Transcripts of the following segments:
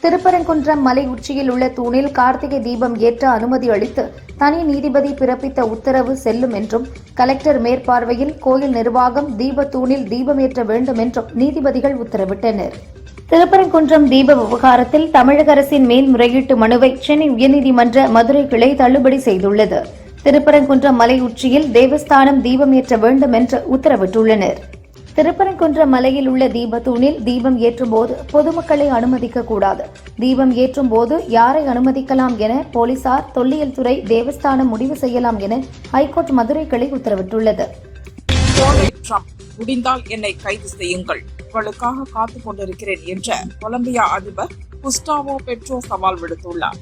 திருப்பரங்குன்றம் மலை உச்சியில் உள்ள தூணில் கார்த்திகை தீபம் ஏற்ற அனுமதி அளித்து தனி நீதிபதி பிறப்பித்த உத்தரவு செல்லும் என்றும், கலெக்டர் மேற்பார்வையில் கோயில் நிர்வாகம் தீபத்தூணில் தீபமேற்ற வேண்டும் என்றும் நீதிபதிகள் உத்தரவிட்டனர். திருப்பரங்குன்றம் தீப விவகாரத்தில் தமிழக அரசின் மேல்முறையீட்டு மனுவை சென்னை உயர்நீதிமன்ற மதுரை கிளை தள்ளுபடி செய்துள்ளது. திருப்பரங்குன்றம் மலை உச்சியில் தேவஸ்தானம் தீபமேற்ற வேண்டும் என்று உத்தரவிட்டுள்ளனர். திருப்பரங்குன்றம் மலையில் உள்ள தீபத்தூணில் தீபம் ஏற்றும் போது பொதுமக்களை அனுமதிக்கக்கூடாது. தீபம் ஏற்றும் போது யாரை அனுமதிக்கலாம் என போலீசார், தொல்லியல் துறை, தேவஸ்தானம் முடிவு செய்யலாம் என ஹைகோர்ட் மதுரை கிளை உத்தரவிட்டுள்ளது. முடிந்தால் என்னை கைது செய்யுங்கள், உங்களுக்காக காத்துக் கொண்டிருக்கிறேன் என்ற கொலம்பியா அதிபர் குஸ்டாவோ பெட்ரோ சவால் விடுத்துள்ளார்.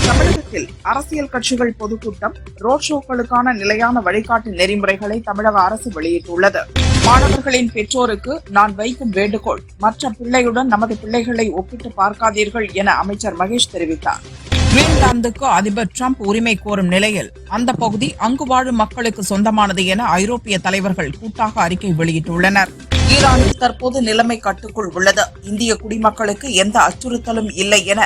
தமிழகத்தில் அரசியல் கட்சிகள் பொதுக்கூட்டம், ரோட் ஷோக்களுக்கான நிலையான வழிகாட்டு நெறிமுறைகளை தமிழக அரசு வெளியிட்டுள்ளது. மாணவர்களின் பெற்றோருக்கு நான் வைக்கும் வேண்டுகோள், மற்ற பிள்ளையுடன் நமது பிள்ளைகளை ஒப்பிட்டு பார்க்காதீர்கள் என அமைச்சர் மகேஷ் தெரிவித்தார். கிரீன்லாந்துக்கு அதிபர் டிரம்ப் உரிமை கோரும் நிலையில் அந்த பகுதி அங்கு வாழும் மக்களுக்கு சொந்தமானது என ஐரோப்பிய தலைவர்கள் கூட்டாக அறிக்கை வெளியிட்டுள்ளனர். ஈரானில் தற்போது நிலைமை கட்டுக்குள் உள்ளது. இந்திய குடிமக்களுக்கு எந்த அச்சுறுத்தலும் இல்லை என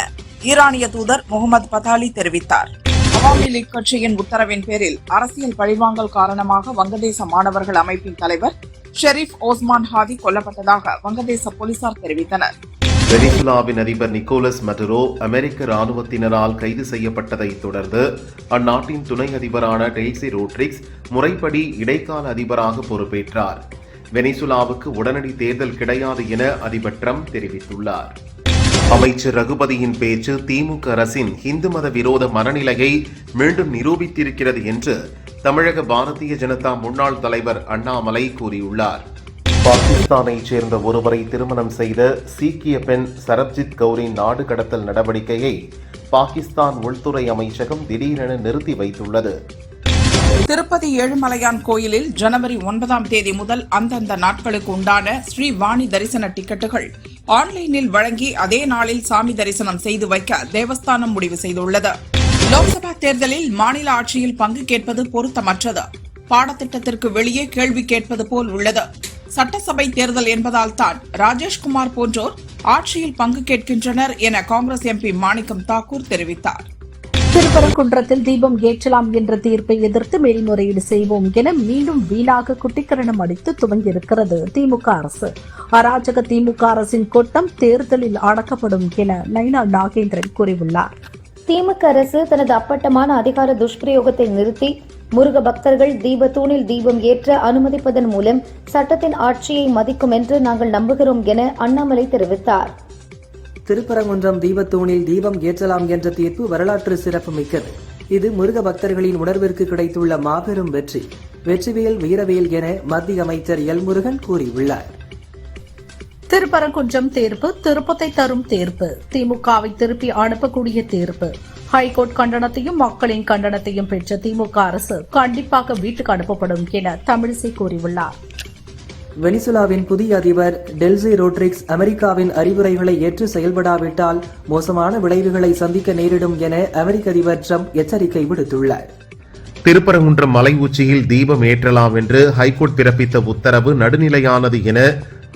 ஈரானிய தூதர் முகமது பதாலி தெரிவித்தார். அவாமி லீக் கட்சியின் உத்தரவின் பேரில் அரசியல் பழிவாங்கல் காரணமாக வங்கதேச மாணவர்கள் அமைப்பின் தலைவர் ஷெரீப் ஓஸ்மான் ஹாதி கொல்லப்பட்டதாக வங்கதேச போலீசார் தெரிவித்தனர். வெனிசுலாவின் அதிபர் நிக்கோலஸ் மடுரோ அமெரிக்க ராணுவத்தினரால் கைது செய்யப்பட்டதை தொடர்ந்து அந்நாட்டின் துணை அதிபரான டெல்சி ரோட்ரிக்ஸ் முறைப்படி இடைக்கால அதிபராக பொறுப்பேற்றார். வெனிசுலாவுக்கு உடனடி தேர்தல் கிடையாது என அதிபர் ட்ரம்ப் தெரிவித்துள்ளார். அமைச்சர் ரகுபதியின் பேச்சு திமுக அரசின் இந்து மத விரோத மனநிலையை மீண்டும் நிரூபித்திருக்கிறது என்று தமிழக பாரதிய ஜனதா முன்னாள் தலைவர் அண்ணாமலை கூறியுள்ளார். பாகிஸ்தானைச் சேர்ந்த ஒருவரை திருமணம் செய்த சீக்கிய பெண் சரப்ஜித் கவுரின் நாடு கடத்தல் நடவடிக்கையை பாகிஸ்தான் உள்துறை அமைச்சகம் திடீரென நிறுத்தி வைத்துள்ளது. திருப்பதி ஏழுமலையான் கோயிலில் ஜனவரி 9ஆம் தேதி முதல் அந்தந்த நாட்களுக்கு உண்டான ஸ்ரீ வாணி தரிசன டிக்கெட்டுகள் ஆன்லைனில் வழங்கி அதே நாளில் சாமி தரிசனம் செய்து வைக்க தேவஸ்தானம் முடிவு செய்துள்ளது. லோக்சபா தேர்தலில் மாநில ஆட்சியில் பங்கு கேட்பது பொருத்தமற்றது. பாடத்திட்டத்திற்கு வெளியே கேள்வி கேட்பது போல் உள்ளது. சட்டசபை தேர்தல் என்பதால் தான் ராஜேஷ்குமார் போன்றோர் ஆட்சியில் பங்கு கேட்கின்றனர் என காங்கிரஸ் எம்பி மாணிக்கம் தாக்கூர் தெரிவித்தார். திருப்பரங்குன்றத்தில் தீபம் ஏற்றலாம் என்ற தீர்ப்பை எதிர்த்து மேல்முறையீடு செய்வோம் என மீண்டும் வீணாக குட்டிக்கரணம் அடித்து துவங்கியிருக்கிறது திமுக அரசு. அராஜக திமுக அரசின் கொட்டம் தேர்தலில் அடக்கப்படும் என நைனா நாகேந்திரன் கூறியுள்ளார். திமுக அரசு தனது அப்பட்டமான அதிகார துஷ்பிரயோகத்தை நிறுத்தி முருக பக்தர்கள் தீபத்தூணில் தீபம் ஏற்ற அனுமதிப்பதன் மூலம் சட்டத்தின் ஆட்சியை மதிக்கும் என்று நாங்கள் நம்புகிறோம் என அண்ணாமலை தெரிவித்தார். திருப்பரங்குன்றம் தீபத்தூணில் தீபம் ஏற்றலாம் என்ற தீர்ப்பு வரலாற்று சிறப்புமிக்கது. இது முருக பக்தர்களின் உணர்விற்கு கிடைத்துள்ள மாபெரும் வெற்றி. வெற்றிவேல் வீரவேல் என மத்திய அமைச்சர் எல் முருகன் கூறியுள்ளார். திருப்பரங்குன்றம் தீர்ப்பு திருப்பத்தை தரும் தீர்ப்பு, திமுகவை திருப்பி அனுப்பக்கூடிய தீர்ப்பு. ஹைகோர்ட் கண்டனத்தையும் மக்களின் கண்டனத்தையும் பெற்ற திமுக அரசு கண்டிப்பாக வீட்டுக்கு அனுப்பப்படும் என தமிழிசை கூறியுள்ளார். வெனிசுலாவின் புதிய அதிபர் டெல்சி ரோட்ரிக்ஸ் அமெரிக்காவின் அறிவுரைகளை ஏற்று செயல்படாவிட்டால் மோசமான விளைவுகளை சந்திக்க நேரிடும் என அமெரிக்க அதிபர் ட்ரம்ப் எச்சரிக்கை விடுத்துள்ளார். திருப்பரங்குன்றம் மலை உச்சியில் தீபம் ஏற்றலாம் என்று ஹைகோர்ட் பிறப்பித்த உத்தரவு நடுநிலையானது என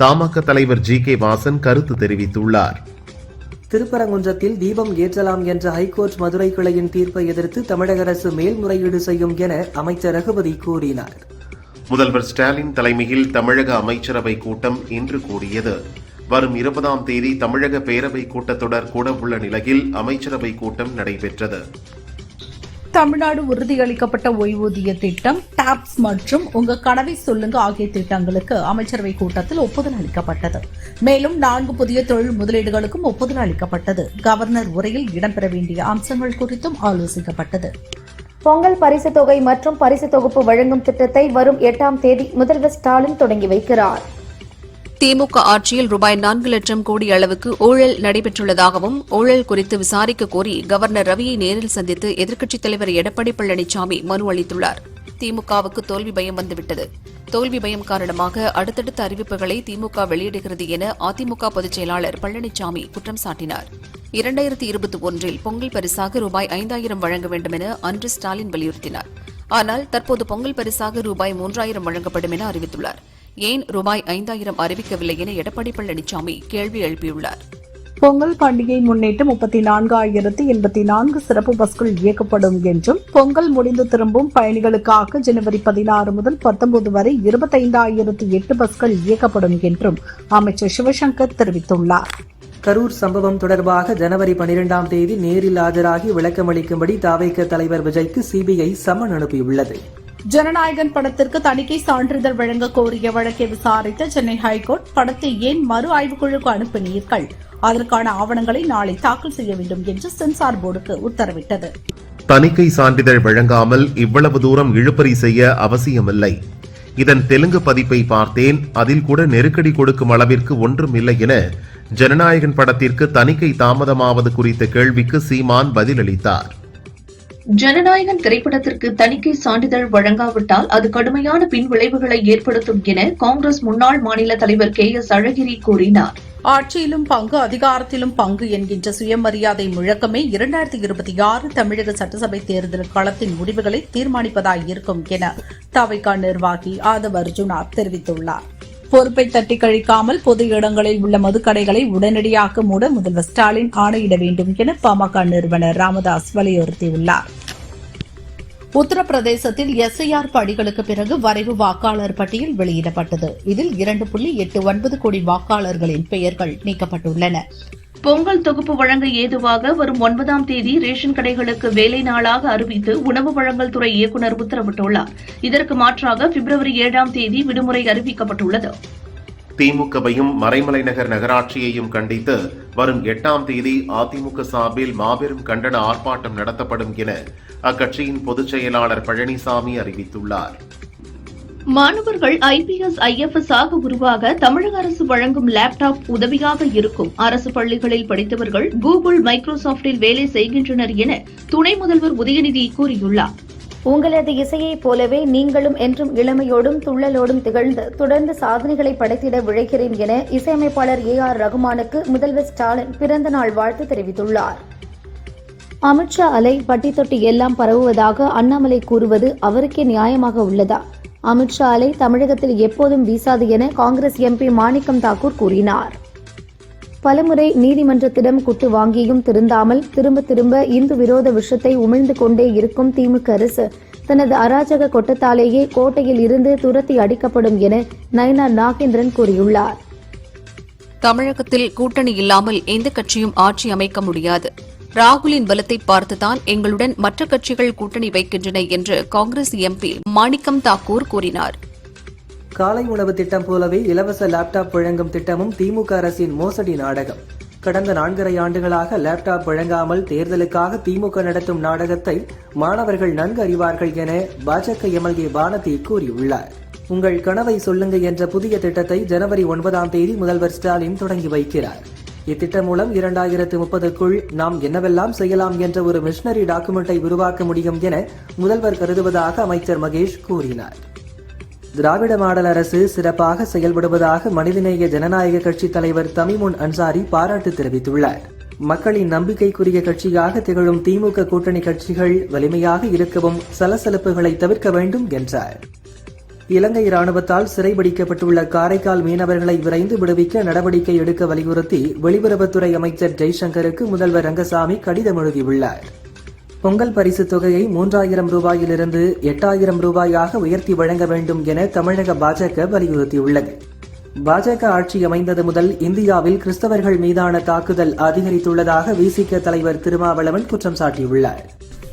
தமாக தலைவர் ஜி.கே. வாசன் கருத்து தெரிவித்துள்ளார். திருப்பரங்குன்றத்தில் தீபம் ஏற்றலாம் என்ற ஹைகோர்ட் மதுரை கிளையின் தீர்ப்பை எதிர்த்து தமிழக அரசு மேல்முறையீடு செய்யும் என அமைச்சர் ரகுபதி கூறினார். முதல்வர் ஸ்டாலின் தலைமையில் தமிழக அமைச்சரவை கூட்டம் இன்று கூடியது. வரும் 20ஆம் தேதி தமிழக பேரவை கூட்டத்தொடர் கூட உள்ள நிலையில் அமைச்சரவை கூட்டம் நடைபெற்றது. தமிழ்நாடு உறுதியளிக்கப்பட்ட ஓய்வூதிய திட்டம், டாப்ஸ் மற்றும் உங்க கனவை சொல்லுங்க ஆகிய திட்டங்களுக்கு அமைச்சரவை கூட்டத்தில் ஒப்புதல் அளிக்கப்பட்டது. மேலும் 4 புதிய தொழில் முதலீடுகளுக்கும் ஒப்புதல் அளிக்கப்பட்டது. கவர்னர் உரையில் இடம்பெற வேண்டிய அம்சங்கள் குறித்தும் ஆலோசிக்கப்பட்டது. பொங்கல் பரிசு தொகை மற்றும் பரிசு தொகுப்பு வழங்கும் திட்டத்தை வரும் 8ஆம் தேதி முதல்வர் ஸ்டாலின் தொடங்கி வைக்கிறார். திமுக ஆட்சியில் ரூபாய் 4 லட்சம் கோடி அளவுக்கு ஊழல் நடைபெற்றுள்ளதாகவும் ஊழல் குறித்து விசாரிக்க கோரி கவர்னர் ரவியை நேரில் சந்தித்து எதிர்க்கட்சித் தலைவர் எடப்பாடி பழனிசாமி மனு அளித்துள்ளார். திமுகவுக்கு தோல்வி பயம் வந்துவிட்டது. தோல்வி பயம் காரணமாக அடுத்தடுத்த அறிவிப்புகளை திமுக வெளியிடுகிறது என அதிமுக பொதுச் செயலாளர் பழனிசாமி குற்றம் சாட்டினார். 2021இல் பொங்கல் பரிசாக ரூபாய் 5000 வழங்க வேண்டும் என அன்று ஸ்டாலின் வலியுறுத்தினார். ஆனால் தற்போது பொங்கல் பரிசாக ரூபாய் 3000 வழங்கப்படும் என அறிவித்துள்ளார். ஏன் ரூபாய் 5000 அறிவிக்கவில்லை என எடப்பாடி பழனிசாமி கேள்வி எழுப்பியுள்ளார். பொங்கல் பண்டிகையை முன்னிட்டு 34,084 சிறப்பு பஸ்கள் இயக்கப்படும் என்றும் பொங்கல் முடிந்து திரும்பும் பயணிகளுக்காக ஜனவரி 16 முதல் 19 வரை 25,008 பஸ்கள் இயக்கப்படும் என்றும் அமைச்சர் சிவசங்கர் தெரிவித்துள்ளார். கரூர் சம்பவம் தொடர்பாக ஜனவரி 12ஆம் தேதி நேரில் ஆஜராகி விளக்கமளிக்கும்படி தாவேக தலைவர் விஜய்க்கு சிபிஐ சம்மன் அனுப்பியுள்ளது. ஜனநாயகன் படத்திற்கு தணிக்கை சான்றிதழ் வழங்க கோரிய வழக்கை விசாரித்த சென்னை ஹைகோர்ட், படத்தை ஏன் மறு ஆய்வுக்குழுக்கு அனுப்பினீர்கள், அதற்கான ஆவணங்களை நாளை தாக்கல் செய்ய வேண்டும் என்று சென்சார் போர்டுக்கு உத்தரவிட்டது. தணிக்கை சான்றிதழ் வழங்காமல் இவ்வளவு தூரம் இழுபறி செய்ய அவசியமில்லை. இதன் தெலுங்கு பதிப்பை பார்த்தேன், அதில் கூட நெருக்கடி கொடுக்கும் அளவிற்கு ஒன்றும் இல்லை என ஜனநாயகன் படத்திற்கு தணிக்கை தாமதமாவது குறித்த கேள்விக்கு சீமான் பதிலளித்தார். ஜனநாயகன் திரைப்படத்திற்கு தணிக்கை சான்றிதழ் வழங்காவிட்டால் அது கடுமையான பின்விளைவுகளை ஏற்படுத்தும் என காங்கிரஸ் முன்னாள் மாநில தலைவர் KS அழகிரி கூறினார். ஆட்சியிலும் பங்கு, அதிகாரத்திலும் பங்கு என்கின்ற சுயமரியாதை முழக்கமே 2026 தமிழக சட்டசபை தேர்தல் களத்தின் முடிவுகளை தீர்மானிப்பதாயிருக்கும் என தவிக நிர்வாகி ஆதவ் அர்ஜுனா தெரிவித்துள்ளார். பொறுப்பை தட்டி கழிக்காமல் பொது இடங்களில் உள்ள மதுக்கடைகளை உடனடியாக மூட முதல்வர் ஸ்டாலின் ஆணையிட வேண்டும் என பாமக நிறுவனர் ராமதாஸ் வலியுறுத்தியுள்ளார். உத்தரப்பிரதேசத்தில் SIR படிகளுக்கு பிறகு வரைவு வாக்காளர் பட்டியல் வெளியிடப்பட்டது. இதில் 2.89 கோடி வாக்காளர்களின் பெயர்கள் நீக்கப்பட்டுள்ளன. பொங்கல் தொகுப்பு வழங்க ஏதுவாக வரும் 9ஆம் தேதி ரேஷன் கடைகளுக்கு வேலை நாளாக அறிவித்து உணவு வழங்கல் துறை இயக்குநர் உத்தரவிட்டுள்ளார். இதற்கு மாற்றாக பிப்ரவரி 7ஆம் தேதி விடுமுறை அறிவிக்கப்பட்டுள்ளது. திமுகவையும் மறைமலை நகர் நகராட்சியையும் கண்டித்து வரும் 8ஆம் தேதி அதிமுக சார்பில் மாபெரும் கண்டன ஆர்ப்பாட்டம் நடத்தப்படும் என அக்கட்சியின் பொதுச் செயலாளர் பழனிசாமி அறிவித்துள்ளார். மாணவர்கள் IPS IFS ஆக உருவாக தமிழக அரசு வழங்கும் லேப்டாப் உதவியாக இருக்கும். அரசு பள்ளிகளில் படித்தவர்கள் கூகுள், மைக்ரோசாப்டில் வேலை செய்கின்றனர் என துணை முதல்வர் உதயநிதி கூறியுள்ளார். உங்களது இசையைப் போலவே நீங்களும் என்றும் இளமையோடும் துள்ளலோடும் திகழ்ந்து தொடர்ந்து சாதனைகளை படைத்திட விழைக்கிறேன் என இசையமைப்பாளர் AR ரகுமானுக்கு முதல்வர் ஸ்டாலின் பிறந்த நாள் வாழ்த்து தெரிவித்துள்ளார். அமித்ஷா அலை பட்டி தொட்டி எல்லாம் பரவுவதாக அண்ணாமலை கூறுவது அவருக்கே நியாயமாக உள்ளதா? அமித்ஷா அலை தமிழகத்தில் எப்போதும் வீசாது என காங்கிரஸ் MP மாணிக்கம் தாக்கூர் கூறினார். பலமுறை நீதிமன்றத்திடம் குட்டு வாங்கியும் திருந்தாமல் திரும்ப திரும்ப இந்து விரோத விஷத்தை உமிழ்ந்து கொண்டே இருக்கும் திமுக அரசு தனது அராஜக கொட்டத்தாலேயே கோட்டையில் இருந்து துரத்தி அடிக்கப்படும் என நயினார் நாகேந்திரன் கூறியுள்ளார். தமிழகத்தில் கூட்டணி இல்லாமல் எந்த கட்சியும் ஆட்சி அமைக்க முடியாது. ராகுலின் பலத்தை பார்த்துதான் எங்களுடன் மற்ற கட்சிகள் கூட்டணி வைக்கின்றன என்று காங்கிரஸ் MP மாணிக்கம் தாக்கூர் கூறினார். காலை உணவு திட்டம் போலவே இலவச லேப்டாப் வழங்கும் திட்டமும் திமுக அரசின் மோசடி நாடகம். கடந்த 4.5 ஆண்டுகளாக லேப்டாப் வழங்காமல் தேர்தலுக்காக திமுக நடத்தும் நாடகத்தை மாணவர்கள் நன்கு அறிவார்கள் என பாஜக MLA வானதி கூறியுள்ளார். உங்கள் கனவை சொல்லுங்க என்ற புதிய திட்டத்தை ஜனவரி 9ஆம் தேதி முதல்வர் ஸ்டாலின் தொடங்கி வைக்கிறார். இத்திட்டம் மூலம் 2030க்குள் நாம் என்னவெல்லாம் செய்யலாம் என்ற ஒரு மிஷனரி டாக்குமெண்டை உருவாக்க முடியும் என முதல்வர் கருதுவதாக அமைச்சர் மகேஷ் கூறினார். திராவிட மாடல் அரசு சிறப்பாக செயல்படுவதாக மனிதநேய ஜனநாயக கட்சி தலைவர் தமிமுன் அன்சாரி பாராட்டு தெரிவித்துள்ளார். மக்களின் நம்பிக்கைக்குரிய கட்சியாக திகழும் திமுக கூட்டணி கட்சிகள் வலிமையாக இருக்கவும் சலசலப்புகளை தவிர்க்க வேண்டும் என்றார். இலங்கை ராணுவத்தால் சிறைபிடிக்கப்பட்டுள்ள காரைக்கால் மீனவர்களை விரைந்து விடுவிக்க நடவடிக்கை எடுக்க வலியுறுத்தி வெளியுறவுத்துறை அமைச்சர் ஜெய்சங்கருக்கு முதல்வர் ரங்கசாமி கடிதம் எழுதியுள்ளார். பொங்கல் பரிசு தொகையை 3,000 ரூபாயிலிருந்து 8,000 ரூபாயாக உயர்த்தி வழங்க வேண்டும் என தமிழக பாஜக வலியுறுத்தியுள்ளது. பாஜக ஆட்சி அமைந்தது முதல் இந்தியாவில் கிறிஸ்தவர்கள் மீதான தாக்குதல் அதிகரித்துள்ளதாக விசிக தலைவர் திருமாவளவன் குற்றம் சாட்டியுள்ளார்.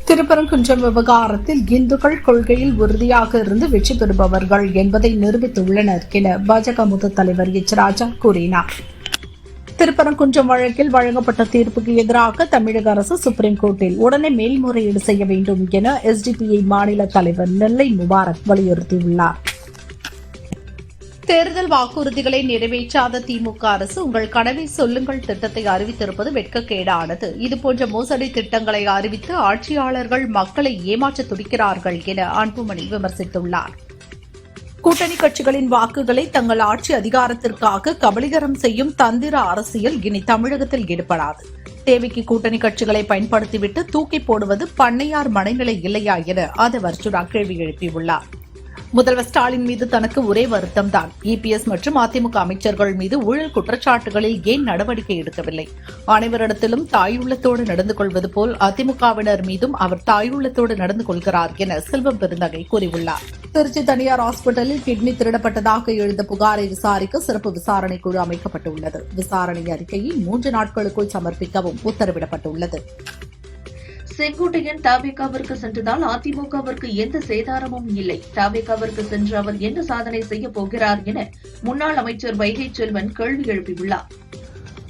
திருப்பரங்குன்றம் விவகாரத்தில் இந்துக்கள் கொள்கையில் உறுதியாக இருந்து வெற்றி பெறுபவர்கள் என்பதை நிரூபித்துள்ளனர் என பாஜக மூத்த தலைவர் ராஜா கூறினார். திருப்பரங்குன்றம் வழக்கில் வழங்கப்பட்ட தீர்ப்புக்கு எதிராக தமிழக அரசு சுப்ரீம் கோர்ட்டில் உடனே மேல்முறையீடு செய்ய வேண்டும் என SDPI மாநில தலைவர் நெல்லை முபாரக் வலியுறுத்தியுள்ளார். தேர்தல் வாக்குறுதிகளை நிறைவேற்றாத திமுக அரசு உங்கள் கனவை சொல்லுங்கள் திட்டத்தை அறிவித்திருப்பது வெட்கக்கேடானது. இதுபோன்ற மோசடி திட்டங்களை அறிவித்து ஆட்சியாளர்கள் மக்களை ஏமாற்ற துடிக்கிறார்கள் என அன்புமணி விமர்சித்துள்ளார். கூட்டணி கட்சிகளின் வாக்குகளை தங்கள் ஆட்சி அதிகாரத்திற்காக கபலீகரம் செய்யும் தந்திர அரசியல் இனி தமிழகத்தில் ஈடுபடாது. தேவைக்கு கூட்டணி கட்சிகளை பயன்படுத்திவிட்டு தூக்கி போடுவது பண்ணையார் மனநிலை இல்லையா என ஆதவ் அர்ஜுனா கேள்வி எழுப்பியுள்ளார். முதல்வர் ஸ்டாலின் மீது தனக்கு ஒரே வருத்தம்தான். இபிஎஸ் மற்றும் அதிமுக அமைச்சர்கள் மீது ஊழல் குற்றச்சாட்டுகளில் ஏன் நடவடிக்கை எடுக்கவில்லை? அனைவரிடத்திலும் தாயுள்ளத்தோடு நடந்து கொள்வது போல் அதிமுகவினர் மீதும் அவர் தாயுள்ளத்தோடு நடந்து கொள்கிறார் என செல்வம் பெருந்தகை கூறியுள்ளார். திருச்சி தனியார் ஹாஸ்பிட்டலில் கிட்னி திருடப்பட்டதாக எழுந்த புகாரை விசாரிக்க சிறப்பு விசாரணை குழு அமைக்கப்பட்டுள்ளது. விசாரணை அறிக்கையை 3 நாட்களுக்குள் சமர்ப்பிக்கவும் உத்தரவிடப்பட்டுள்ளது. செங்கோட்டையன் தவேகாவிற்கு சென்றதால் அதிமுகவிற்கு எந்த சேதாரமும் இல்லை. தவேகாவிற்கு சென்று அவர் என்ன சாதனை செய்ய போகிறார் என முன்னாள் அமைச்சர் வைகை செல்வன் கேள்வி எழுப்பியுள்ளார்.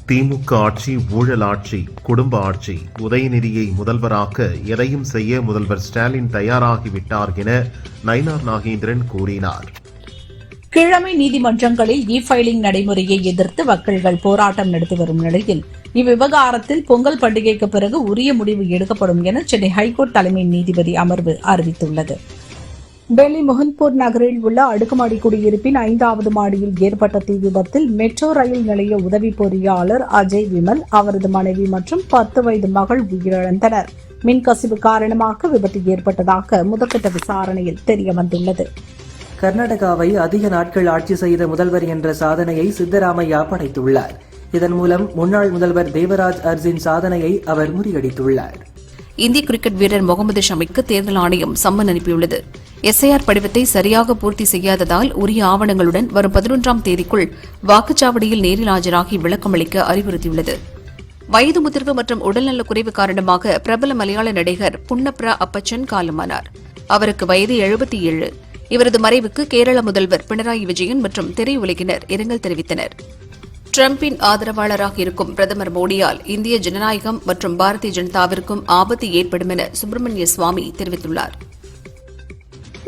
திமுக ஆட்சி ஊழல் ஆட்சி, குடும்ப ஆட்சி. உதயநிதியை முதல்வராக்க எதையும் செய்ய முதல்வர் ஸ்டாலின் தயாராகிவிட்டார் என நயினார் நாகேந்திரன் கூறினார். கிழமை நீதிமன்றங்களில் இ ஃபைலிங் நடைமுறையை எதிர்த்து வக்கீல்கள் போராட்டம் நடத்தி வரும் நிலையில் இவ்விவகாரத்தில் பொங்கல் பண்டிகைக்கு பிறகு உரிய முடிவு எடுக்கப்படும் என சென்னை ஹைகோர்ட் தலைமை நீதிபதி அமர்வு அறிவித்துள்ளது. டெல்லி முகன்பூர் நகரில் உள்ள அடுக்குமாடி குடியிருப்பின் 5வது மாடியில் ஏற்பட்ட தீ விபத்தில் மெட்ரோ ரயில் நிலைய உதவி பொறியாளர் அஜய் விமல், அவரது மனைவி மற்றும் 10 வயது மகள் உயிரிழந்தனர். மின்கசிவு காரணமாக விபத்து ஏற்பட்டதாக முதற்கட்ட விசாரணையில் தெரியவந்துள்ளது. கர்நாடகாவை அதிக நாட்கள் ஆட்சி செய்த முதல்வர் என்ற சாதனையை சித்தராமையா படைத்துள்ளார். இதன் மூலம் முன்னாள் முதல்வர் தேவராஜ் அர்ஜின் சாதனையை அவர் முறியடித்துள்ளார். இந்திய கிரிக்கெட் வீரர் முகமது ஷமிக்கு தேர்தல் ஆணையம் சம்மன் அனுப்பியுள்ளது. எஸ்ஐஆர் படிவத்தை சரியாக பூர்த்தி செய்யாததால் உரிய ஆவணங்களுடன் வரும் 11ஆம் தேதிக்குள் வாக்குச்சாவடியில் நேரில் ஆஜராகி விளக்கமளிக்க அறிவுறுத்தியுள்ளது. வயது முதிர்வு மற்றும் உடல்நலக் குறைவு காரணமாக பிரபல மலையாள நடிகர் புன்னப்ரா அப்பச்சன் காலமானார். அவருக்கு வயது 77. இவரது மறைவுக்கு கேரள முதல்வர் பினராயி விஜயன் மற்றும் திரையுலகினர் இரங்கல் தெரிவித்தனர். டிரம்பின் ஆதரவாளராக இருக்கும் பிரதமர் மோடியால் இந்திய ஜனநாயகம் மற்றும் பாரதிய ஜனதாவிற்கும் ஆபத்து ஏற்படும் என சுப்பிரமணிய சுவாமி தெரிவித்துள்ளார்.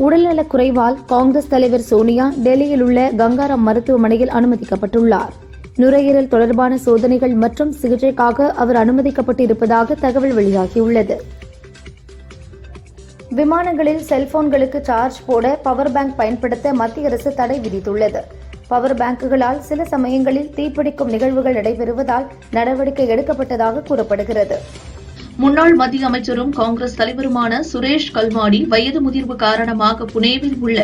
உடல்நலக் குறைவால் காங்கிரஸ் தலைவர் சோனியா டெல்லியில் உள்ள கங்காராம் மருத்துவமனையில் அனுமதிக்கப்பட்டுள்ளார். நுரையீரல் தொடர்பான சோதனைகள் மற்றும் சிகிச்சைக்காக அவர் அனுமதிக்கப்பட்டிருப்பதாக தகவல் வெளியாகியுள்ளது. விமானங்களில் செல்போன்களுக்கு சார்ஜ் போட பவர் பேங்க் பயன்படுத்த மத்திய அரசு தடை விதித்துள்ளது. பவர் பேங்குகளால் சில சமயங்களில் தீப்பிடிக்கும் நிகழ்வுகள் நடைபெறுவதால் நடவடிக்கை எடுக்கப்பட்டதாக கூறப்படுகிறது. முன்னாள் மத்திய அமைச்சரும் காங்கிரஸ் தலைவருமான சுரேஷ் கல்மாடி வயது முதிர்வு காரணமாக புனேவில் உள்ள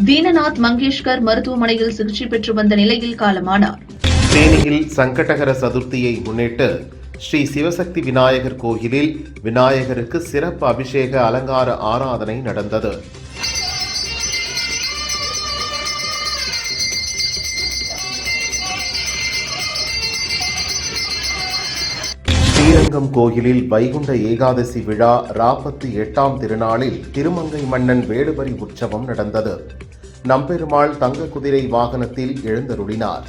தீனநாத் மங்கேஷ்கர் மருத்துவமனையில் சிகிச்சை பெற்று வந்த நிலையில் காலமானார். தேனியில் சங்கடகர சதுர்த்தியை முன்னிட்டு ஸ்ரீ சிவசக்தி விநாயகர் கோயிலில் விநாயகருக்கு சிறப்பு அபிஷேக அலங்கார ஆராதனை நடந்தது. ஸ்ரீரங்கம் கோயிலில் வைகுண்ட ஏகாதசி விழா 48ஆம் திருநாளில் திருமங்கை மன்னன் வேடுபரி உற்சவம் நடந்தது. நம்பெருமாள் தங்க குதிரை வாகனத்தில் எழுந்தருளினார்.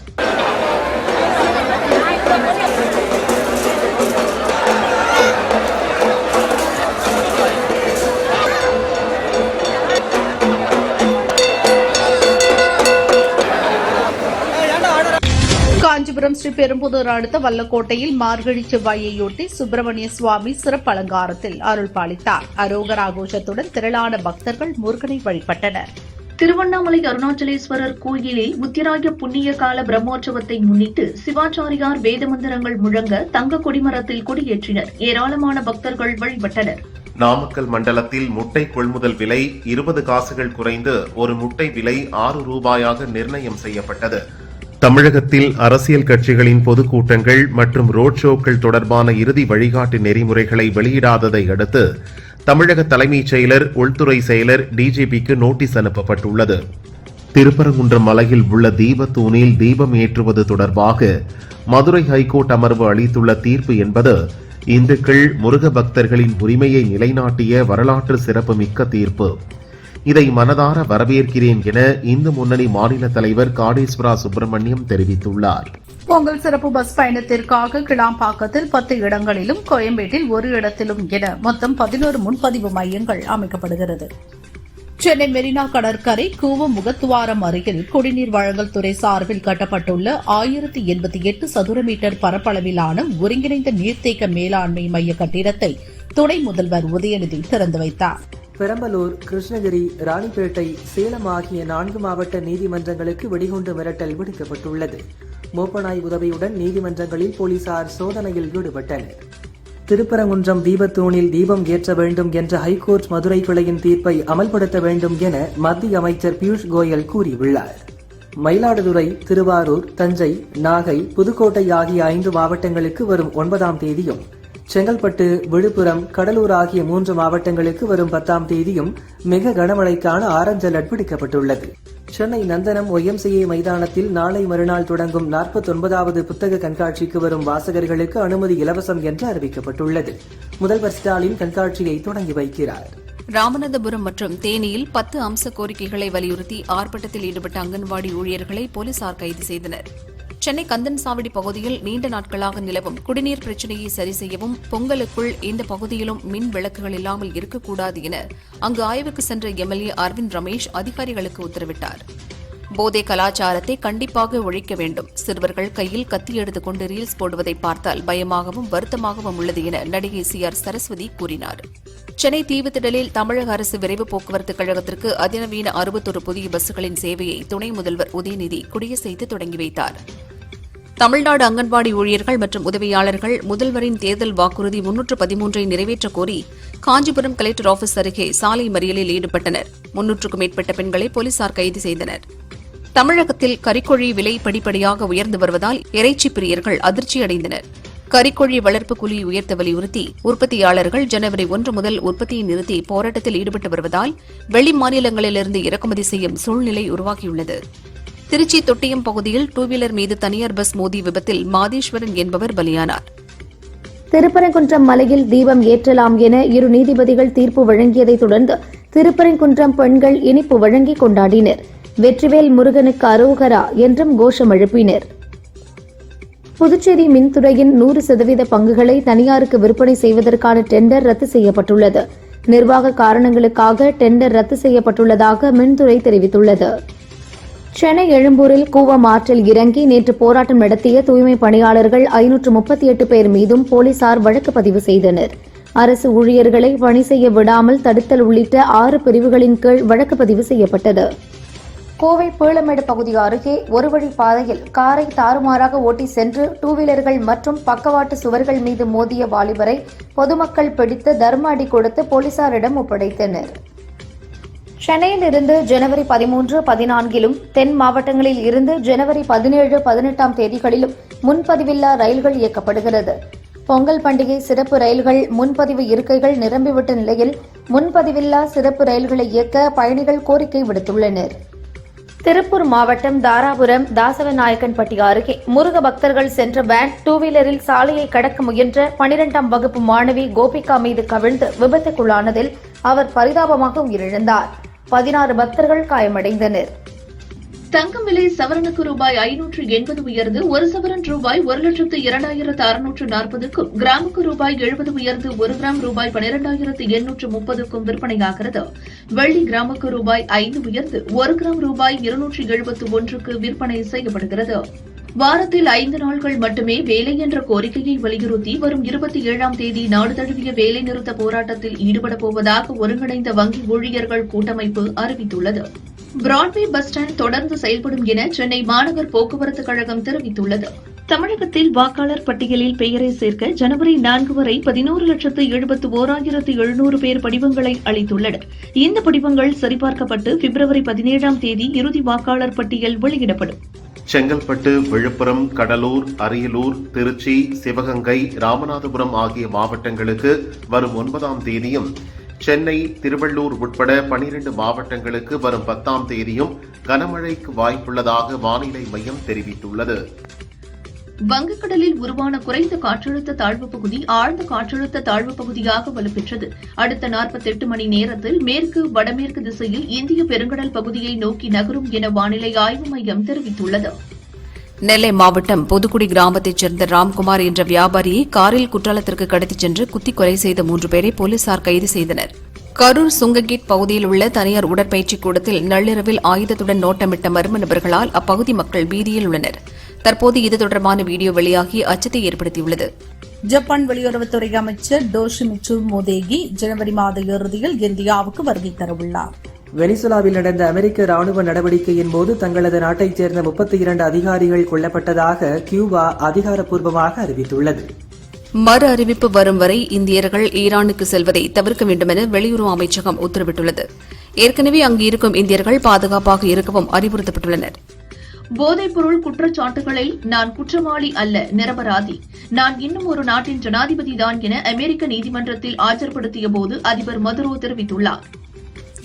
காஞ்சிபுரம் ஸ்ரீ பெரும்புதூர் அடுத்த வல்லக்கோட்டையில் மார்கழி செவ்வாயையொட்டி சுப்பிரமணிய சுவாமி சிறப்பு அலங்காரத்தில் அருள் பாலித்தார். அரோகரா கோஷத்துடன் திரளான பக்தர்கள் முருகனை வழிபட்டனர். திருவண்ணாமலை அருணாச்சலேஸ்வரர் கோயிலில் உத்திராய புண்ணிய கால பிரம்மோற்சவத்தை முன்னிட்டு சிவாச்சாரியார் வேதமந்திரங்கள் முழங்க தங்க கொடிமரத்தில் கொடியேற்றினர். ஏராளமான பக்தர்கள் வழிபட்டனர். நாமக்கல் மண்டலத்தில் முட்டை கொள்முதல் விலை 20 காசுகள் குறைந்து ஒரு முட்டை விலை 6 ரூபாயாக நிர்ணயம் செய்யப்பட்டது. தமிழகத்தில் அரசியல் கட்சிகளின் பொதுக்கூட்டங்கள் மற்றும் ரோட் ஷோக்கள் தொடர்பான இறுதி வழிகாட்டு நெறிமுறைகளை வெளியிடாததை அடுத்து தமிழக தலைமைச் செயலர், உள்துறை செயலர், டிஜிபிக்கு நோட்டீஸ் அனுப்பப்பட்டுள்ளது. திருப்பரங்குன்றம் மலையில் உள்ள தீபத்தூணில் தீபம் ஏற்றுவது தொடர்பாக மதுரை ஹைகோர்ட் அமர்வு அளித்துள்ள தீர்ப்பு என்பது இந்துக்கள் முருக பக்தர்களின் உரிமையை நிலைநாட்டிய வரலாற்று சிறப்புமிக்க தீர்ப்பு. இதை மனதார வரவேற்கிறேன் என இந்து முன்னணி மாநில தலைவர் காடேஸ்வரா சுப்பிரமணியம் தெரிவித்துள்ளார். பொங்கல் சிறப்பு பஸ் பயணத்திற்காக கிளாம்பாக்கத்தில் 10 இடங்களிலும், கோயம்பேட்டில் 1 இடத்திலும் என மொத்தம் 11 முன்பதிவு மையங்கள் அமைக்கப்படுகிறது. சென்னை மெரினா கடற்கரை கூவம் முகத்துவாரம் அருகில் குடிநீர் வழங்கல் துறை சார்பில் கட்டப்பட்டுள்ள 1088 சதுர மீட்டர் பரப்பளவிலான ஒருங்கிணைந்த நீர்த்தேக்க மேலாண்மை மைய கட்டிடத்தை துணை முதல்வர் உதயநிதி திறந்து வைத்தார். பெரம்பலூர், கிருஷ்ணகிரி, ராணிப்பேட்டை, சேலம் ஆகிய 4 மாவட்ட நீதிமன்றங்களுக்கு வெடிகுண்டு மிரட்டல் விடுக்கப்பட்டுள்ளது. மோப்பனாய் உதவியுடன் நீதிமன்றங்களில் போலீசார் சோதனையில் ஈடுபட்டனர். திருப்பரங்குன்றம் தீபத்தூணில் தீபம் ஏற்ற வேண்டும் என்ற ஹைகோர்ட் மதுரை கிளையின் தீர்ப்பை அமல்படுத்த வேண்டும் என மத்திய அமைச்சர் பியூஷ் கோயல் கூறியுள்ளார். மயிலாடுதுறை, திருவாரூர், தஞ்சை, நாகை, புதுக்கோட்டை ஆகிய 5 மாவட்டங்களுக்கு வரும் 9ஆம் தேதியும், செங்கல்பட்டு, விழுப்புரம், கடலூர் ஆகிய 3 மாவட்டங்களுக்கு வரும் 10ஆம் தேதியும் மிக கனமழைக்கான ஆரஞ்சு அலர்ட் விடுக்கப்பட்டுள்ளது. சென்னை நந்தனம் YMCA மைதானத்தில் நாளை மறுநாள் தொடங்கும் 49வது புத்தக கண்காட்சிக்கு வரும் வாசகர்களுக்கு அனுமதி இலவசம் என்று அறிவிக்கப்பட்டுள்ளது. முதல்வர் ஸ்டாலின் கண்காட்சியை தொடங்கி வைக்கிறார். ராமநாதபுரம் மற்றும் தேனியில் 10 அம்ச கோரிக்கைகளை வலியுறுத்தி ஆர்ப்பாட்டத்தில் ஈடுபட்ட அங்கன்வாடி ஊழியர்களை போலீசார் கைது செய்தனர். சென்னை கந்தன்சாவடி பகுதியில் நீண்ட நாட்களாக நிலவும் குடிநீர் பிரச்சினையை சரி செய்யவும், பொங்கலுக்குள் இந்த பகுதியிலும் மின் விளக்குகள் இல்லாமல் இருக்கக்கூடாது என அங்கு ஆய்வுக்கு சென்ற MLA அரவிந்த் ரமேஷ் அதிகாரிகளுக்கு உத்தரவிட்டார். போதை கலாச்சாரத்தை கண்டிப்பாக ஒழிக்க வேண்டும். சிறுவர்கள் கையில் கத்தி எடுத்துக் கொண்டு ரீல்ஸ் போடுவதை பார்த்தால் பயமாகவும் வருத்தமாகவும் உள்ளது என நடிகை CR சரஸ்வதி கூறினார். சென்னை தீவுத்திடலில் தமிழக அரசு விரைவு போக்குவரத்து கழகத்திற்கு அதிநவீன 61 புதிய பஸ்களின் சேவையை துணை முதல்வர் உதயநிதி கொடியசைத்து தொடங்கி வைத்தார். தமிழ்நாடு அங்கன்வாடி ஊழியர்கள் மற்றும் உதவியாளர்கள் முதல்வரின் தேர்தல் வாக்குறுதி 313ஐ நிறைவேற்றக் கோரி காஞ்சிபுரம் கலெக்டர் ஆபீஸ் அருகே சாலை மறியலில் ஈடுபட்டனர். 300க்கும் மேற்பட்ட பெண்களை போலீசார் கைது செய்தனர். தமிழகத்தில் கறிக்கோழி விலை படிப்படியாக உயர்ந்து வருவதால் இறைச்சி பிரியர்கள் அதிர்ச்சியடைந்தனர். கறிக்கோழி வளர்ப்பு கூலி உயர்த்த வலியுறுத்தி உற்பத்தியாளர்கள் ஜனவரி 1 முதல் உற்பத்தியை நிறுத்தி போராட்டத்தில் ஈடுபட்டு வருவதால் வெளி மாநிலங்களிலிருந்து இறக்குமதி செய்யும் சூழ்நிலை உருவாகியுள்ளது. திருச்சி தொட்டியம் பகுதியில் 2 வீலர் மீது தனியார் பஸ் மோதிய விபத்தில் மாதேஸ்வரன் என்பவர் பலியானார். திருப்பரங்குன்றம் மலையில் தீபம் ஏற்றலாம் என 2 நீதிபதிகள் தீர்ப்பு வழங்கியதைத் தொடர்ந்து திருப்பரங்குன்றம் பெண்கள் இனிப்பு வழங்கி கொண்டாடினர். வெற்றிவேல் முருகனுக்கு அரோகரா என்றும் கோஷம் எழுப்பினர். புதுச்சேரி மின்துறையின் 100% பங்குகளை தனியாருக்கு விற்பனை செய்வதற்கான டெண்டர் ரத்து செய்யப்பட்டுள்ளது. நிர்வாக காரணங்களுக்காக டெண்டர் ரத்து செய்யப்பட்டுள்ளதாக மின்துறை தெரிவித்துள்ளது. சென்னை எழும்பூரில் கூவம் ஆற்றில் இறங்கி நேற்று போராட்டம் நடத்திய தூய்மை பணியாளர்கள் 538 பேர் மீதும் போலீசார் வழக்கு பதிவு செய்தனர். அரசு ஊழியர்களை பணி செய்ய விடாமல் தடுத்தல் உள்ளிட்ட 6 பிரிவுகளின் கீழ் வழக்கு பதிவு செய்யப்பட்டது. கோவை பீளமேடு பகுதி அருகே ஒரு வழி பாதையில் காரை தாறுமாறாக ஓட்டி சென்று 2 வீலர்கள் மற்றும் பக்கவாட்டு சுவர்கள் மீது மோதிய வாலிபரை பொதுமக்கள் பிடித்து தர்ம அடி கொடுத்து போலீசாரிடம் ஒப்படைத்தனர். சென்னையிலிருந்து ஜனவரி 13, 14 தென் மாவட்டங்களில் இருந்து ஜனவரி 17, 18 தேதிகளிலும் முன்பதிவில்லா ரயில்கள் இயக்கப்படுகிறது. பொங்கல் பண்டிகை சிறப்பு ரயில்கள் முன்பதிவு இருக்கைகள் நிரம்பிவிட்ட நிலையில் முன்பதிவில்லா சிறப்பு ரயில்களை இயக்க பயணிகள் கோரிக்கை விடுத்துள்ளனர். திருப்பூர் மாவட்டம் தாராபுரம் தாசவநாயக்கன்பட்டி அருகே முருக பக்தர்கள் சென்ற வேன் 2 வீலரில் சாலையை கடக்க முயன்ற 12ஆம் வகுப்பு மாணவி கோபிகா மீது கவிழ்ந்து விபத்துக்குள்ளானதில் அவர் பரிதாபமாக உயிரிழந்தார். 16 பக்தர்கள் காயமடைந்தனர். தங்கம் விலை சவரனுக்கு ரூபாய் 580 உயர்ந்து 1 சவரன் ரூபாய் 1,02,640க்கும், கிராமுக்கு ரூபாய் 70 உயர்ந்து 1 கிராம் ரூபாய் 12,830க்கும் விற்பனையாகிறது. வெள்ளி கிராமுக்கு ரூபாய் 5 உயர்ந்து 1 கிராம் ரூபாய் 271க்கு விற்பனை செய்யப்படுகிறது. வாரத்தில் 5 நாட்கள் மட்டுமே வேலை என்ற கோரிக்கையை வலியுறுத்தி வரும் 27ஆம் தேதி நாடு தழுவிய வேலை நிறுத்த போராட்டத்தில் ஈடுபடப் போவதாக ஒருங்கிணைந்த வங்கி ஊழியர்கள் கூட்டமைப்பு அறிவித்துள்ளது. பிராட்வே பஸ் ஸ்டாண்ட் தொடர்ந்து செயல்படும் என சென்னை மாநகர் போக்குவரத்து கழகம் தெரிவித்துள்ளது. தமிழகத்தில் வாக்காளர் பட்டியலில் பெயரை சேர்க்க ஜனவரி 4 வரை 11,71,700 பேர் படிவங்களை அளித்துள்ளனர். இந்த படிவங்கள் சரிபார்க்கப்பட்டு பிப்ரவரி 17ஆம் தேதி இறுதி வாக்காளர் பட்டியல் வெளியிடப்படும். செங்கல்பட்டு, விழுப்புரம், கடலூர், அரியலூர், திருச்சி, சிவகங்கை, ராமநாதபுரம் ஆகிய மாவட்டங்களுக்கு வரும் 9ஆம் தேதியும், சென்னை, திருவள்ளூர் உட்பட 12 மாவட்டங்களுக்கு வரும் 10ஆம் தேதியும் கனமழைக்கு வாய்ப்புள்ளதாக வானிலை மையம் தெரிவித்துள்ளது. வங்கக்கடலில் உருவான குறைந்த காற்றழுத்த தாழ்வுப் பகுதி ஆழ்ந்த காற்றழுத்த தாழ்வுப் பகுதியாக வலுப்பெற்றது. அடுத்த 48 மணி நேரத்தில் மேற்கு வடமேற்கு திசையில் இந்திய பெருங்கடல் பகுதியை நோக்கி நகரும் என வானிலை ஆய்வு மையம் தெரிவித்துள்ளது. நெல்லை மாவட்டம் புதுக்குடி கிராமத்தைச் சேர்ந்த ராம்குமார் என்ற வியாபாரியை காரில் குற்றாலத்திற்கு கடத்திச் சென்று குத்தி கொலை செய்த 3 பேரை போலீசார் கைது செய்தனர். கரூர் சுங்ககேட் பகுதியில் உள்ள தனியார் உடற்பயிற்சி கூடத்தில் நள்ளிரவில் ஆயுதத்துடன் நோட்டமிட்ட மர்ம நபர்களால் அப்பகுதி மக்கள் பீதியில் உள்ளனர். தற்போது இது தொடர்பான வீடியோ வெளியாகி அச்சத்தை ஏற்படுத்தியுள்ளது. ஜப்பான் வெளியுறவுத்துறை அமைச்சர் டோஷிமிட்சு மோதேகி ஜனவரி மாத இறுதியில் இந்தியாவுக்கு வருகை தரவுள்ளார். வெனிசுலாவில் நடந்த அமெரிக்க ராணுவ நடவடிக்கையின் போது தங்களது நாட்டைச் சேர்ந்த 32 அதிகாரிகள் கொல்லப்பட்டதாக கியூபா அதிகாரப்பூர்வமாக அறிவித்துள்ளது. மறு அறிவிப்பு வரும் வரை இந்தியர்கள் ஈரானுக்கு செல்வதை தவிர்க்க வேண்டும் என வெளியுறவு அமைச்சகம் உத்தரவிட்டுள்ளது. ஏற்கனவே அங்கு இருக்கும் இந்தியர்கள் பாதுகாப்பாக இருக்கவும் அறிவுறுத்தப்பட்டுள்ளனர். போதைப்பொருள் குற்றச்சாட்டுகளில் நான் குற்றவாளி அல்ல, நிரபராதி. நான் இன்னும் ஒரு நாட்டின் ஜனாதிபதிதான் என அமெரிக்க நீதிமன்றத்தில் ஆஜர்படுத்திய போது அதிபர் மதுரோ தெரிவித்துள்ளார்.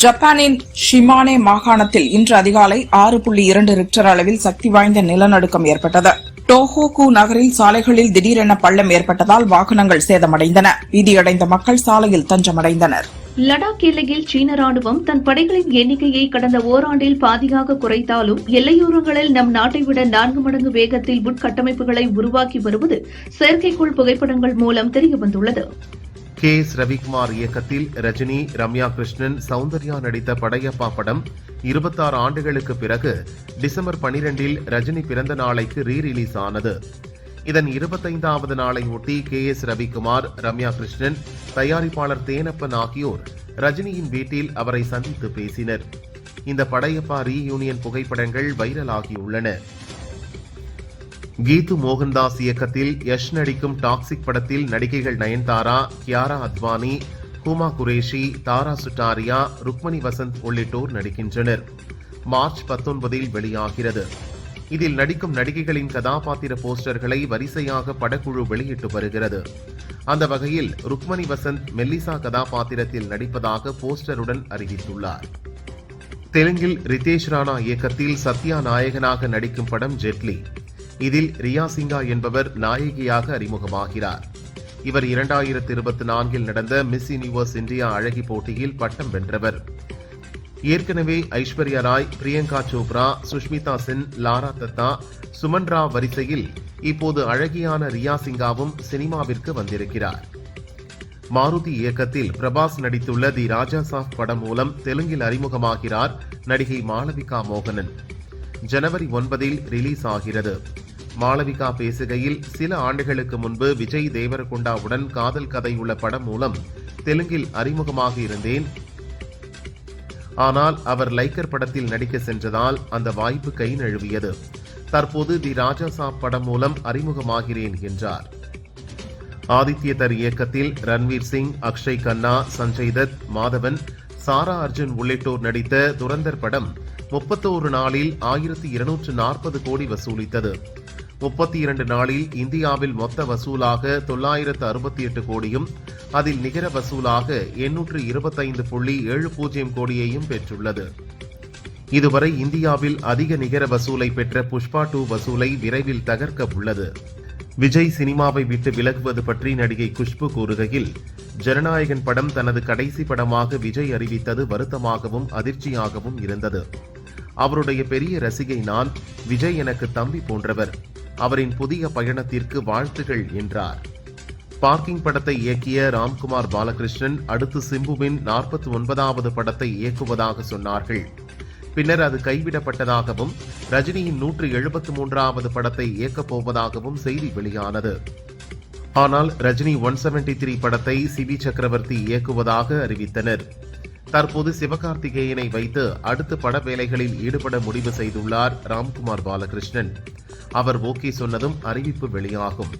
ஜப்பானின் ஷிமானே மாகாணத்தில் இன்று அதிகாலை 6.2 ரிக்டர் அளவில் சக்தி வாய்ந்த நிலநடுக்கம் ஏற்பட்டது. டோஹோகு நகரில் சாலைகளில் திடீரென பள்ளம் ஏற்பட்டதால் வாகனங்கள் சேதமடைந்தன. பீதியடைந்த மக்கள் சாலையில் தஞ்சமடைந்தனர். லடாக் எல்லையில் சீன ராணுவம் தன் படைகளின் எண்ணிக்கையை கடந்த ஓராண்டில் பாதியாக குறைத்தாலும் எல்லையோரங்களில் நம் நாட்டை விட 4 மடங்கு வேகத்தில் உட்கட்டமைப்புகளை உருவாக்கி வருவது செயற்கைக்கோள் புகைப்படங்கள் மூலம் தெரியவந்துள்ளது. KS ரவிக்குமார் இயக்கத்தில் ரஜினி, ரம்யா கிருஷ்ணன், சௌந்தர்யா நடித்த படையப்பா படம் 26 ஆண்டுகளுக்கு பிறகு டிசம்பர் 12இல் ரஜினி பிறந்த நாளைக்கு ரீ-ரிலீஸ் ஆனது. இதன் 25வது நாளை ஒட்டி KS ரவிக்குமார், ரம்யா கிருஷ்ணன், தயாரிப்பாளர் தேனப்பன் ஆகியோர் ரஜினியின் வீட்டில் அவரை சந்தித்து பேசினர். இந்த படையப்பா ரீயூனியன் புகைப்படங்கள் வைரலாகியுள்ளன. கீது மோகன்தாஸ் இயக்கத்தில் யஷ் நடிக்கும் டாக்ஸிக் படத்தில் நடிகைகள் நயன்தாரா, கியாரா அத்வானி, ஹூமா குரேஷி, தாரா சுட்டாரியா, ருக்மணி வசந்த் உள்ளிட்டோர் நடிக்கின்றனர். மார்ச் 19இல் வெளியாகிறது. இதில் நடிக்கும் நடிகைகளின் கதாபாத்திர போஸ்டர்களை வரிசையாக படக்குழு வெளியிட்டு வருகிறது. அந்த வகையில் ருக்மணி வசந்த் மெல்லிசா கதாபாத்திரத்தில் நடிப்பதாக போஸ்டருடன் அறிவித்துள்ளார். தெலுங்கில் ரிதேஷ் ராணா இயக்கத்தில் சத்யா நாயகனாக நடிக்கும் படம் ஜெட்லி. இதில் ரியா சிங்கா என்பவர் நாயகியாக அறிமுகமாகிறார். இவர் 2024இல் நடந்த மிஸ் யூனிவர்ஸ் இந்தியா அழகி போட்டியில் பட்டம் வென்றவர். ஏற்கனவே ஐஸ்வர்யா ராய், பிரியங்கா சோப்ரா, சுஷ்மிதா சென், லாரா தத்தா, சுமன் ராவ் வரிசையில் இப்போது அழகியான ரியா சிங்காவும் சினிமாவிற்கு வந்திருக்கிறார். மாருதி இயக்கத்தில் பிரபாஸ் நடித்துள்ள தி ராஜா சாப் படம் மூலம் தெலுங்கில் அறிமுகமாகிறார் நடிகை மாளவிகா மோகனன். ஜனவரி 9இல் ரிலீஸ் ஆகிறது. மாளவிகா பேசுகையில், சில ஆண்டுகளுக்கு முன்பு விஜய் தேவரகொண்டாவுடன் காதல் கதை உள்ள படம் மூலம் தெலுங்கில் அறிமுகமாக இருந்தேன். ஆனால் அவர் லைக்கர் படத்தில் நடிக்க சென்றதால் அந்த வாய்ப்பு கை நழுவியது. தற்போது தி ராஜா சாப் படம் மூலம் அறிமுகமாகிறேன் என்றார். ஆதித்ய தர் இயக்கத்தில் ரன்வீர் சிங், அக்ஷய் கன்னா, சஞ்சய் தத், மாதவன், சாரா அர்ஜுன் உள்ளிட்டோர் நடித்த துரந்தர் படம் 31 நாளில் 1240 கோடி வசூலித்தது. 32 நாளில் இந்தியாவில் மொத்த வசூலாக 968 கோடியும் அதில் நிகர வசூலாக 825.70 கோடியையும் பெற்றுள்ளது. இதுவரை இந்தியாவில் அதிக நிகர வசூலை பெற்ற புஷ்பா 2 வசூலை விரைவில் தகர்க்க உள்ளது. விஜய் சினிமாவை விட்டு விலகுவது பற்றி நடிகை குஷ்பு கூறுகையில், ஜனநாயகன் படம் தனது கடைசி படமாக விஜய் அறிவித்தது வருத்தமாகவும் அதிர்ச்சியாகவும் இருந்தது. அவருடைய பெரிய ரசிகை நான். விஜய் எனக்கு தம்பி போன்றவர். அவரின் புதிய பயணத்திற்கு வாழ்த்துகள் என்றார். பார்க்கிங் படத்தை இயக்கிய ராம்குமார் பாலகிருஷ்ணன் அடுத்து சிம்புவின் 49வது படத்தை இயக்குவதாக சொன்னார்கள். பின்னர் அது கைவிடப்பட்டதாகவும் ரஜினியின் 173வது படத்தை இயக்கப் போவதாகவும் செய்தி வெளியானது. ஆனால் ரஜினி 173 படத்தை சிபி சக்கரவர்த்தி இயக்குவதாக அறிவித்தனர். தற்போது சிவகார்த்திகேயனை வைத்து அடுத்த பட வேலைகளில் ஈடுபட முடிவு செய்துள்ளார் ராம்குமார் பாலகிருஷ்ணன். அவர் ஓகே சொன்னதும் அறிவிப்பு வெளியாகும்.